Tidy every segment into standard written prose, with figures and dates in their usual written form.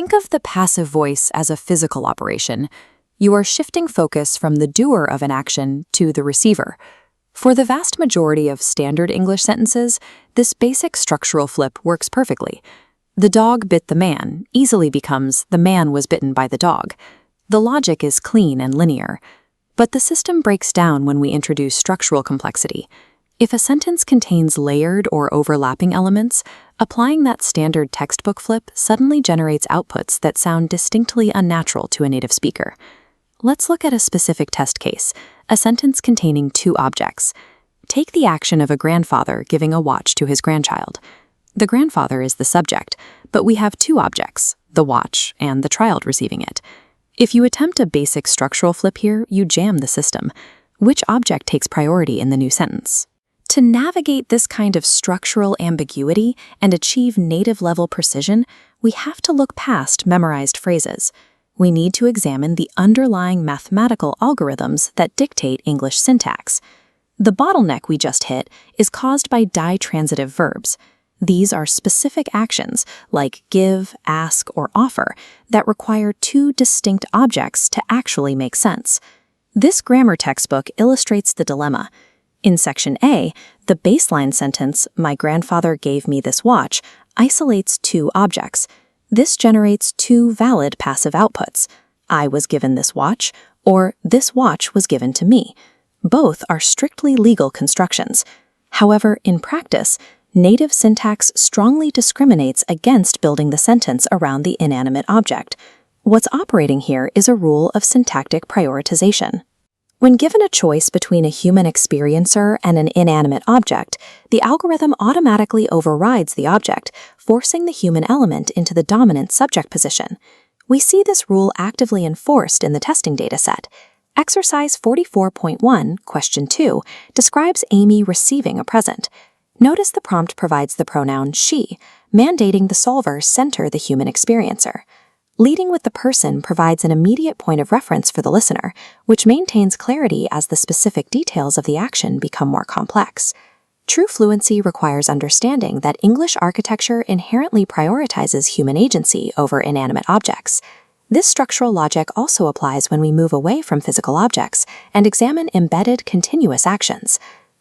Think of the passive voice as a physical operation. You are shifting focus from the doer of an action to the receiver. For the vast majority of standard English sentences, this basic structural flip works perfectly. The dog bit the man easily becomes the man was bitten by the dog. The logic is clean and linear. But the system breaks down when we introduce structural complexity. If a sentence contains layered or overlapping elements, applying that standard textbook flip suddenly generates outputs that sound distinctly unnatural to a native speaker. Let's look at a specific test case, a sentence containing two objects. Take the action of a grandfather giving a watch to his grandchild. The grandfather is the subject, but we have two objects, the watch and the child receiving it. If you attempt a basic structural flip here, you jam the system. Which object takes priority in the new sentence? To navigate this kind of structural ambiguity and achieve native-level precision, we have to look past memorized phrases. We need to examine the underlying mathematical algorithms that dictate English syntax. The bottleneck we just hit is caused by ditransitive verbs. These are specific actions, like give, ask, or offer, that require two distinct objects to actually make sense. This grammar textbook illustrates the dilemma. In Section A, the baseline sentence, "My grandfather gave me this watch," isolates two objects. This generates two valid passive outputs. "I was given this watch," or "this watch was given to me." Both are strictly legal constructions. However, in practice, native syntax strongly discriminates against building the sentence around the inanimate object. What's operating here is a rule of syntactic prioritization. When given a choice between a human experiencer and an inanimate object, the algorithm automatically overrides the object, forcing the human element into the dominant subject position. We see this rule actively enforced in the testing dataset. Exercise 44.1, question 2, describes Amy receiving a present. Notice the prompt provides the pronoun she, mandating the solver center the human experiencer. Leading with the person provides an immediate point of reference for the listener, which maintains clarity as the specific details of the action become more complex. True fluency requires understanding that English architecture inherently prioritizes human agency over inanimate objects. This structural logic also applies when we move away from physical objects and examine embedded continuous actions.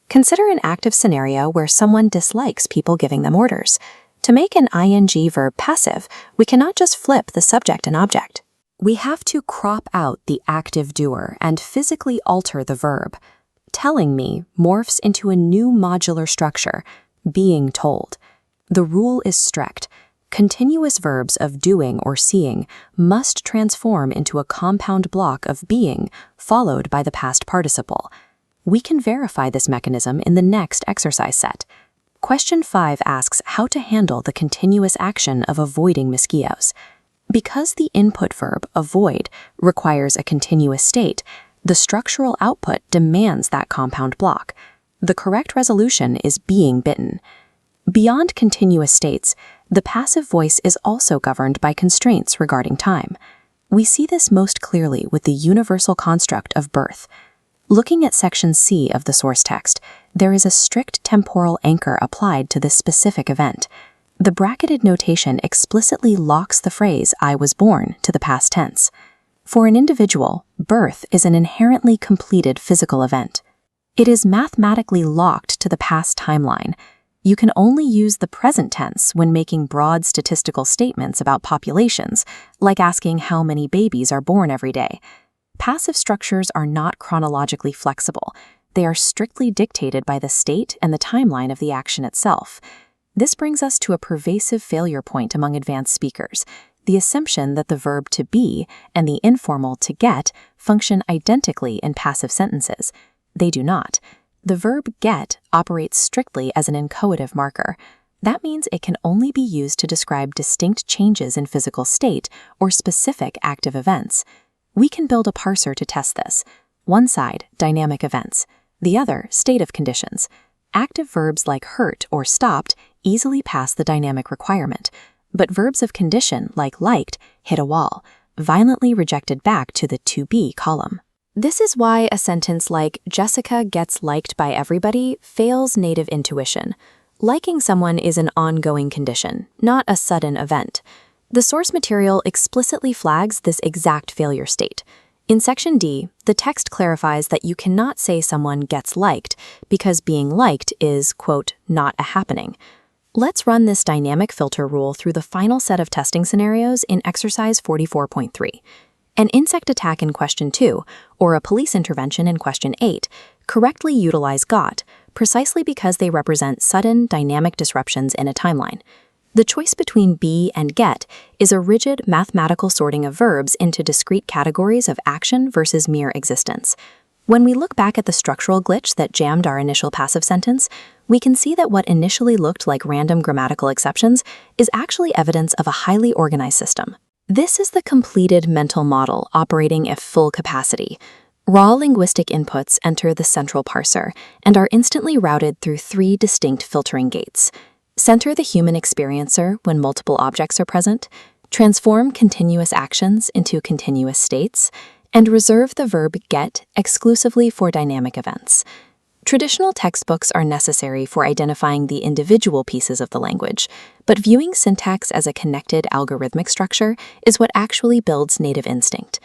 Consider an active scenario where someone dislikes people giving them orders. To make an ing verb passive, we cannot just flip the subject and object. We have to crop out the active doer and physically alter the verb. Telling me morphs into a new modular structure, being told. The rule is strict. Continuous verbs of doing or seeing must transform into a compound block of being, followed by the past participle. We can verify this mechanism in the next exercise set. Question 5 asks how to handle the continuous action of avoiding mosquitoes. Because the input verb, avoid, requires a continuous state, the structural output demands that compound block. The correct resolution is being bitten. Beyond continuous states, the passive voice is also governed by constraints regarding time. We see this most clearly with the universal construct of birth. Looking at Section C of the source text, there is a strict temporal anchor applied to this specific event. The bracketed notation explicitly locks the phrase "I was born" to the past tense. For an individual, birth is an inherently completed physical event. It is mathematically locked to the past timeline. You can only use the present tense when making broad statistical statements about populations, like asking how many babies are born every day. Passive structures are not chronologically flexible. They are strictly dictated by the state and the timeline of the action itself. This brings us to a pervasive failure point among advanced speakers, the assumption that the verb to be and the informal to get function identically in passive sentences. They do not. The verb get operates strictly as an inchoative marker. That means it can only be used to describe distinct changes in physical state or specific active events. We can build a parser to test this. One side, dynamic events. The other, state of conditions. Active verbs like hurt or stopped easily pass the dynamic requirement, but verbs of condition like liked hit a wall, violently rejected back to the to be column. This is why a sentence like "Jessica gets liked by everybody" fails native intuition. Liking someone is an ongoing condition, not a sudden event. The source material explicitly flags this exact failure state. In Section D, the text clarifies that you cannot say someone gets liked because being liked is, quote, not a happening. Let's run this dynamic filter rule through the final set of testing scenarios in exercise 44.3. An insect attack in question 2, or a police intervention in question 8, correctly utilize got, precisely because they represent sudden, dynamic disruptions in a timeline. The choice between be and get is a rigid mathematical sorting of verbs into discrete categories of action versus mere existence. When we look back at the structural glitch that jammed our initial passive sentence, we can see that what initially looked like random grammatical exceptions is actually evidence of a highly organized system. This is the completed mental model operating at full capacity. Raw linguistic inputs enter the central parser and are instantly routed through 3 distinct filtering gates. Center the human experiencer when multiple objects are present, transform continuous actions into continuous states, and reserve the verb get exclusively for dynamic events. Traditional textbooks are necessary for identifying the individual pieces of the language, but viewing syntax as a connected algorithmic structure is what actually builds native instinct.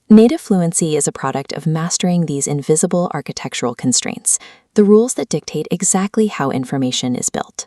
Native fluency is a product of mastering these invisible architectural constraints, the rules that dictate exactly how information is built.